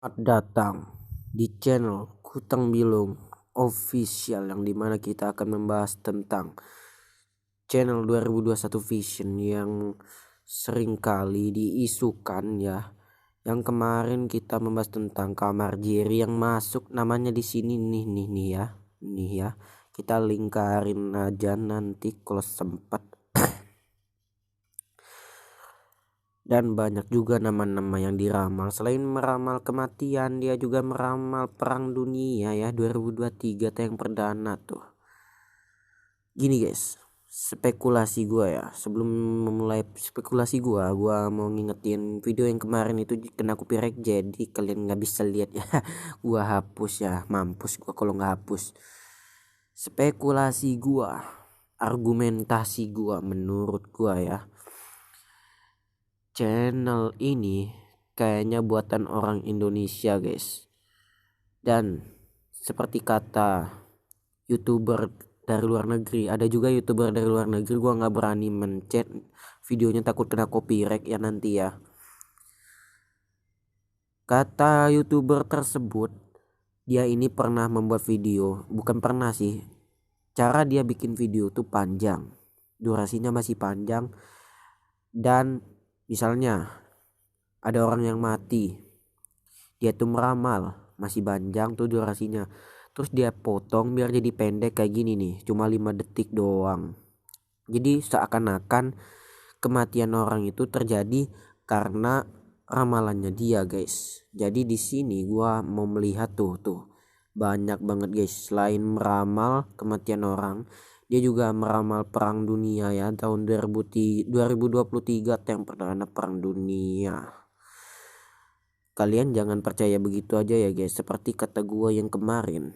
Selamat datang di channel Kutang Bilung Official, yang dimana kita akan membahas tentang channel 2021 Vision yang sering kali diisukan ya. Yang kemarin kita membahas tentang kamar Jerry yang masuk namanya di sini nih ya. Kita lingkarin aja nanti kalau sempat. Dan banyak juga nama-nama yang diramal. Selain meramal kematian, dia juga meramal perang dunia ya, 2023 yang perdana tuh. Gini guys, spekulasi gua ya. Sebelum memulai spekulasi gua mau ngingetin video yang kemarin itu kena copyright, jadi kalian nggak bisa lihat ya. Gua hapus ya, mampus gua kalau nggak hapus. Spekulasi gua, argumentasi gua, menurut gua ya, channel ini kayaknya buatan orang Indonesia guys. Dan seperti kata YouTuber dari luar negeri, ada juga YouTuber dari luar negeri, gua nggak berani mencet videonya takut kena copyright ya nanti ya. Kata YouTuber tersebut, dia ini pernah membuat video, bukan pernah sih, cara dia bikin video tuh panjang, durasinya masih panjang. Dan misalnya ada orang yang mati, dia tuh meramal masih panjang tuh durasinya, terus dia potong biar jadi pendek kayak gini nih, cuma 5 detik doang. Jadi seakan-akan kematian orang itu terjadi karena ramalannya dia guys. Jadi di sini gua mau melihat tuh banyak banget guys, selain meramal kematian orang, dia juga meramal perang dunia ya, tahun 2023 yang perdana perang dunia. Kalian jangan percaya begitu aja ya guys. Seperti kata gua yang kemarin,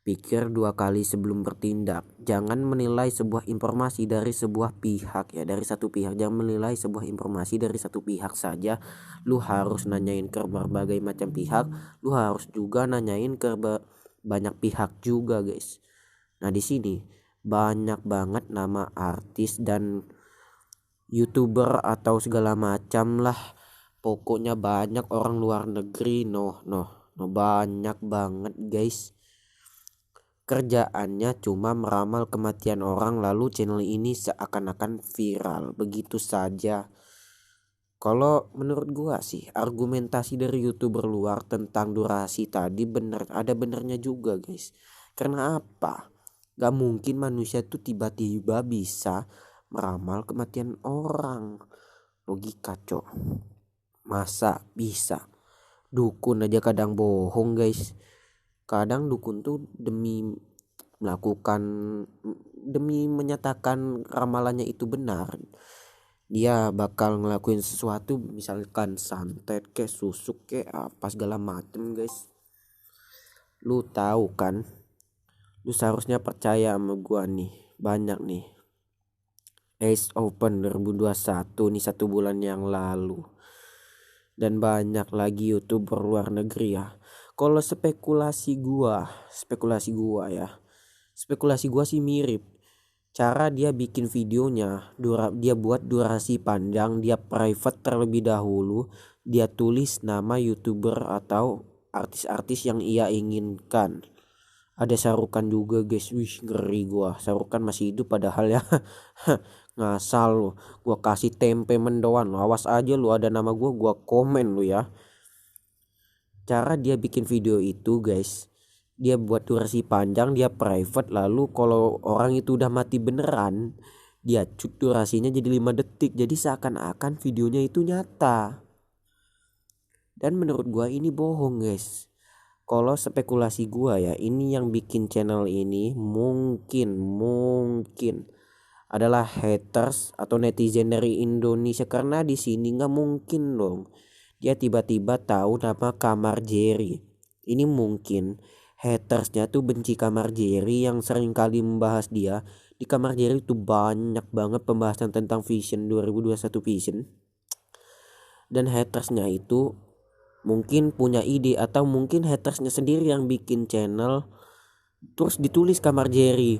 pikir 2 kali sebelum bertindak. Jangan menilai sebuah informasi dari sebuah pihak ya, dari satu pihak. Jangan menilai sebuah informasi dari satu pihak saja. Lu harus nanyain ke berbagai macam pihak. Lu harus juga nanyain ke banyak pihak juga guys. Nah di sini banyak banget nama artis dan YouTuber atau segala macam lah. Pokoknya banyak orang luar negeri, banyak banget guys. Kerjaannya cuma meramal kematian orang, lalu channel ini seakan-akan viral begitu saja. Kalau menurut gua sih, argumentasi dari YouTuber luar tentang durasi tadi bener, ada benernya juga guys. Karena apa? Gak mungkin manusia tuh tiba-tiba bisa meramal kematian orang. Logika cok, masa bisa? Dukun aja kadang bohong guys. Kadang dukun tuh demi menyatakan ramalannya itu benar, dia bakal ngelakuin sesuatu, misalkan santet kayak susuk kayak apa segala macem guys. Lu tahu kan, lu seharusnya percaya sama gua nih. Banyak nih Ace Open 2021 nih, 1 bulan yang lalu, dan banyak lagi YouTuber luar negeri ya. Kalau spekulasi gua ya, spekulasi gua sih mirip. Cara dia bikin videonya, dia buat durasi panjang, dia private terlebih dahulu, dia tulis nama YouTuber atau artis-artis yang ia inginkan. Ada Sarukan juga guys, wih ngeri gua. Sarukan masih hidup padahal ya. Ngasal lu, gua kasih tempe mendoan lu, awas aja lu ada nama gua komen lu ya. Cara dia bikin video itu guys, dia buat durasi panjang, dia private, lalu kalau orang itu udah mati beneran, dia cut durasinya jadi 5 detik. Jadi seakan-akan videonya itu nyata. Dan menurut gua ini bohong guys. Kalau spekulasi gua ya, ini yang bikin channel ini mungkin adalah haters atau netizen dari Indonesia. Karena di sini nggak mungkin dong dia tiba-tiba tahu nama kamar Jerry. Ini mungkin hatersnya tuh benci kamar Jerry yang sering kali membahas dia. Di kamar Jerry tuh banyak banget pembahasan tentang Vision 2021 Vision. Dan hatersnya itu mungkin punya ide, atau mungkin hatersnya sendiri yang bikin channel terus ditulis kamar Jerry.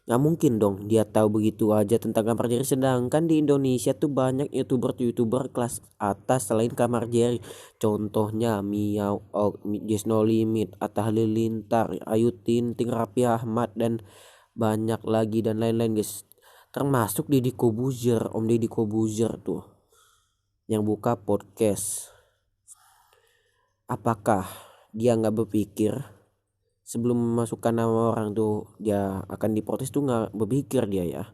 Nggak mungkin dong dia tahu begitu aja tentang Kamar Jerry, sedangkan di Indonesia tuh banyak youtuber kelas atas selain Kamar Jerry. Contohnya Miao Ok, Just No Limit, Atta Halilintar, Ayu Ting Ting, Raffi Ahmad, dan banyak lagi dan lain-lain guys. Termasuk Deddy Kobuzer, Om Deddy Kobuzer tuh yang buka podcast. Apakah dia nggak berpikir sebelum memasukkan nama orang tuh dia akan diprotes tuh? Nggak berpikir dia ya.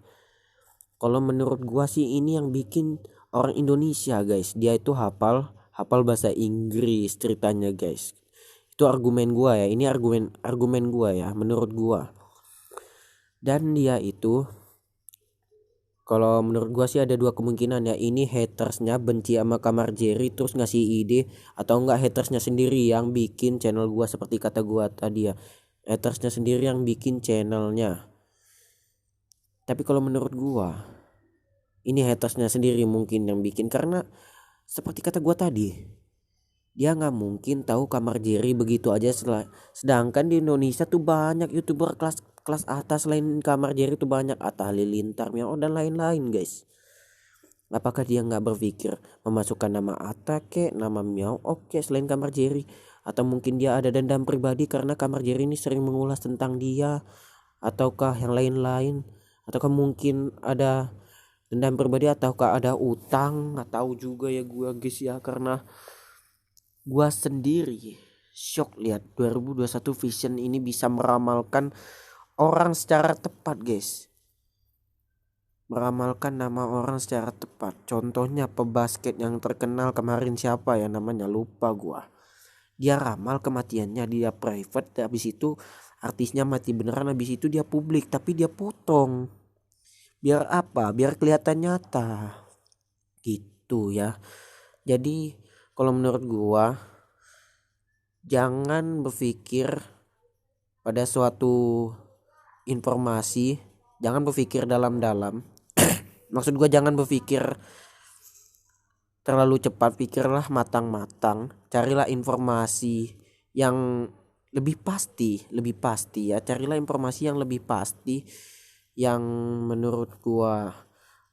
Kalau menurut gua sih ini yang bikin orang Indonesia guys, dia itu hafal bahasa Inggris ceritanya guys. Itu argumen gua ya, ini argumen gua ya, menurut gua. Dan dia itu, kalau menurut gua sih ada dua kemungkinan ya, ini hatersnya benci sama Kamar Jerry terus ngasih ide, atau enggak hatersnya sendiri yang bikin channel gua seperti kata gua tadi ya, hatersnya sendiri yang bikin channelnya. Tapi kalau menurut gua ini hatersnya sendiri mungkin yang bikin, karena seperti kata gua tadi, dia nggak mungkin tahu Kamar Jerry begitu aja. Sedangkan di Indonesia tuh banyak youtuber kelas atas selain Kamar Jerry tuh banyak, Atta Halilintar, Miao dan lain-lain guys. Apakah dia nggak berpikir memasukkan nama Atta nama Miao oke selain Kamar Jerry? Atau mungkin dia ada dendam pribadi karena Kamar Jerry ini sering mengulas tentang dia, ataukah yang lain-lain? Ataukah mungkin ada dendam pribadi, ataukah ada utang? Nggak tahu juga ya gua guys ya, karena gua sendiri shock lihat 2021 Vision ini bisa meramalkan orang secara tepat guys. Meramalkan nama orang secara tepat. Contohnya pebasket yang terkenal kemarin, siapa ya namanya, lupa gua. Dia ramal kematiannya, dia private, habis itu artisnya mati beneran, habis itu dia publik tapi dia potong. Biar apa? Biar kelihatan nyata. Gitu ya. Jadi kalau menurut gua, jangan berpikir pada suatu informasi, jangan berpikir dalam-dalam. Maksud gua jangan berpikir terlalu cepat, pikirlah matang-matang, carilah informasi yang lebih pasti ya, carilah informasi yang lebih pasti, yang menurut gua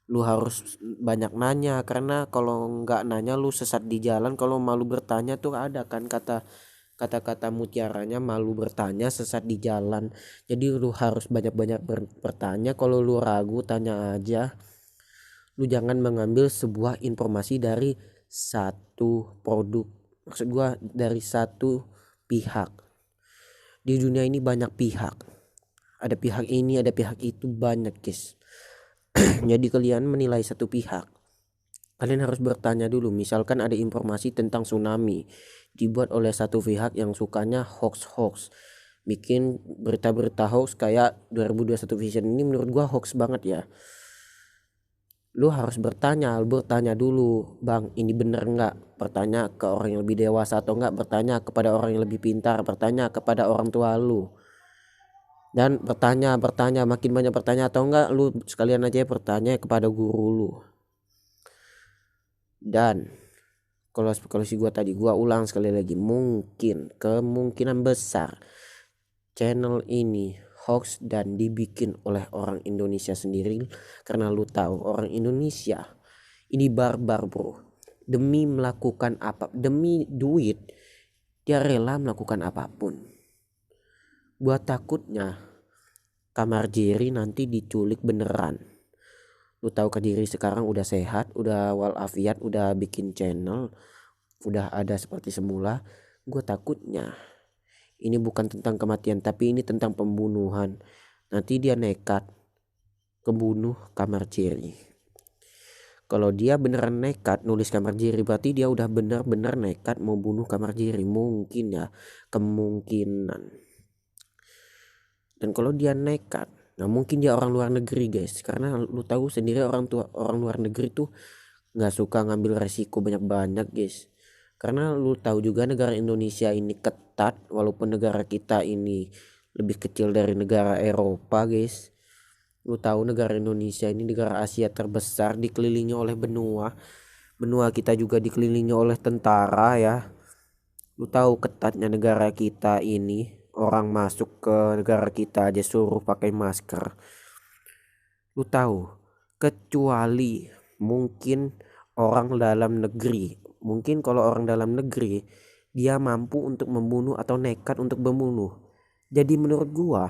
lu harus banyak nanya, karena kalau nggak nanya lu sesat di jalan. Kalau malu bertanya tuh ada kan kata-kata mutiaranya, malu bertanya sesat di jalan. Jadi lu harus banyak-banyak bertanya. Kalau lu ragu tanya aja. Lu jangan mengambil sebuah informasi dari satu produk, maksud gua dari satu pihak. Di dunia ini banyak pihak, ada pihak ini ada pihak itu, banyak guys. Jadi kalian menilai satu pihak, kalian harus bertanya dulu. Misalkan ada informasi tentang tsunami dibuat oleh satu pihak yang sukanya hoax, bikin berita-berita hoax kayak 2021 Vision ini, menurut gua hoax banget ya. Lu harus bertanya dulu, bang ini bener nggak? Bertanya ke orang yang lebih dewasa, atau enggak bertanya kepada orang yang lebih pintar, bertanya kepada orang tua lu. Dan bertanya makin banyak bertanya, atau enggak lu sekalian aja bertanya kepada guru lu. Dan kalau si gua tadi, gua ulang sekali lagi, kemungkinan besar channel ini hoax dan dibikin oleh orang Indonesia sendiri. Karena lu tahu orang Indonesia ini barbar bro, demi melakukan demi duit dia rela melakukan apapun. Buat takutnya Kamar Jerry nanti diculik beneran. Lu tahu Kediri sekarang udah sehat, udah walafiat, udah bikin channel, udah ada seperti semula. Gue takutnya ini bukan tentang kematian, tapi ini tentang pembunuhan. Nanti dia nekat kebunuh Kamar Jerry. Kalau dia beneran nekat nulis Kamar Jerry, berarti dia udah bener-bener nekat mau bunuh Kamar Jerry. Mungkin ya, kemungkinan. Dan kalau dia nekat, nah mungkin dia orang luar negeri guys. Karena lu tahu sendiri orang luar negeri tuh nggak suka ngambil resiko banyak-banyak guys. Karena lu tahu juga negara Indonesia ini ketat, walaupun negara kita ini lebih kecil dari negara Eropa guys. Lu tahu negara Indonesia ini negara Asia terbesar, dikelilingi oleh benua. Benua kita juga dikelilingi oleh tentara ya. Lu tahu ketatnya negara kita ini, orang masuk ke negara kita aja suruh pakai masker. Lu tahu, kecuali mungkin orang dalam negeri. Mungkin kalau orang dalam negeri dia mampu untuk membunuh atau nekat untuk membunuh. Jadi menurut gua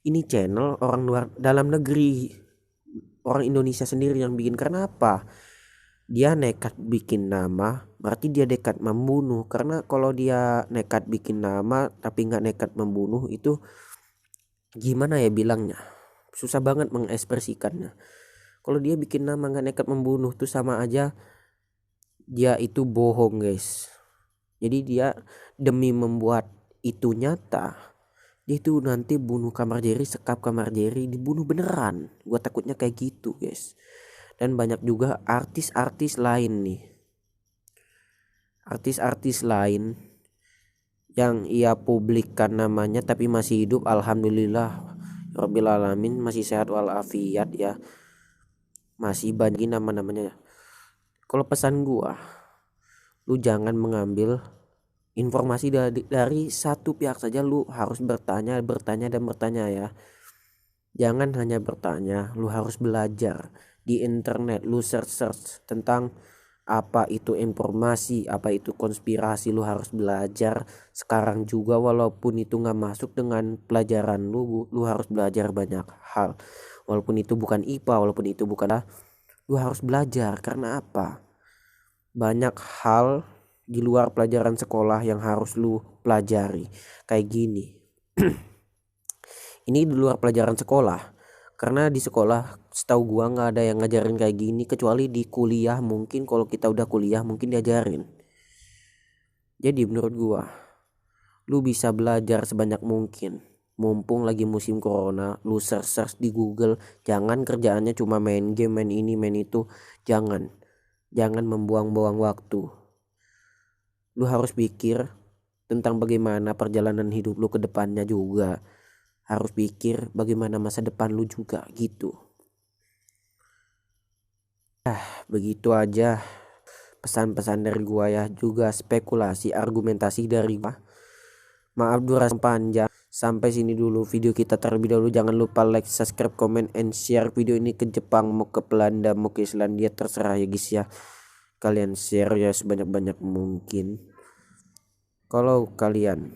ini channel orang luar dalam negeri, orang Indonesia sendiri yang bikin. Karena apa? Dia nekat bikin nama, berarti dia nekat membunuh. Karena kalau dia nekat bikin nama tapi nggak nekat membunuh, itu gimana ya bilangnya, susah banget mengekspresikannya. Kalau dia bikin nama nggak nekat membunuh tuh sama aja dia itu bohong, guys. Jadi dia demi membuat itu nyata, dia itu nanti bunuh kamar Jerry, sekap kamar Jerry, dibunuh beneran. Gua takutnya kayak gitu, guys. Dan banyak juga artis-artis lain nih, artis-artis lain yang ia publikkan namanya tapi masih hidup, alhamdulillah Rabbil alamin, masih sehat walafiat ya, masih banyak nama-namanya. Kalau pesan gua, lu jangan mengambil informasi dari satu pihak saja. Lu harus bertanya dan bertanya ya. Jangan hanya bertanya, lu harus belajar di internet. Lu search tentang apa itu informasi, apa itu konspirasi. Lu harus belajar sekarang juga, walaupun itu nggak masuk dengan pelajaran lu harus belajar banyak hal. Walaupun itu bukan IPA, walaupun itu bukan, lu harus belajar. Karena apa? Banyak hal di luar pelajaran sekolah yang harus lu pelajari. Kayak gini. Ini di luar pelajaran sekolah. Karena di sekolah setahu gua nggak ada yang ngajarin kayak gini, kecuali di kuliah. Mungkin kalau kita udah kuliah mungkin diajarin. Jadi menurut gua, lu bisa belajar sebanyak mungkin. Mumpung lagi musim corona, lu search di Google. Jangan kerjaannya cuma main game, main ini, main itu. Jangan membuang-buang waktu. Lu harus pikir tentang bagaimana perjalanan hidup lu ke depannya juga. Harus pikir bagaimana masa depan lu juga gitu. Begitu aja pesan-pesan dari gua ya, juga spekulasi argumentasi dari gua. Maaf durasi panjang. Sampai sini dulu video kita terlebih dahulu. Jangan lupa like, subscribe, comment, and share video ini ke Jepang, mau ke Belanda, mau ke Islandia, terserah ya guys ya. Kalian share ya sebanyak-banyak mungkin. Kalau kalian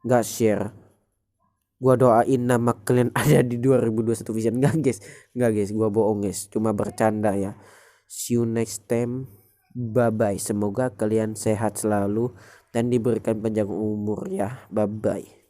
nggak share, gua doain nama kalian ada di 2021 Vision. Nggak guys, gua bohong guys, cuma bercanda ya. See you next time, bye bye. Semoga kalian sehat selalu dan diberikan panjang umur ya. Bye bye.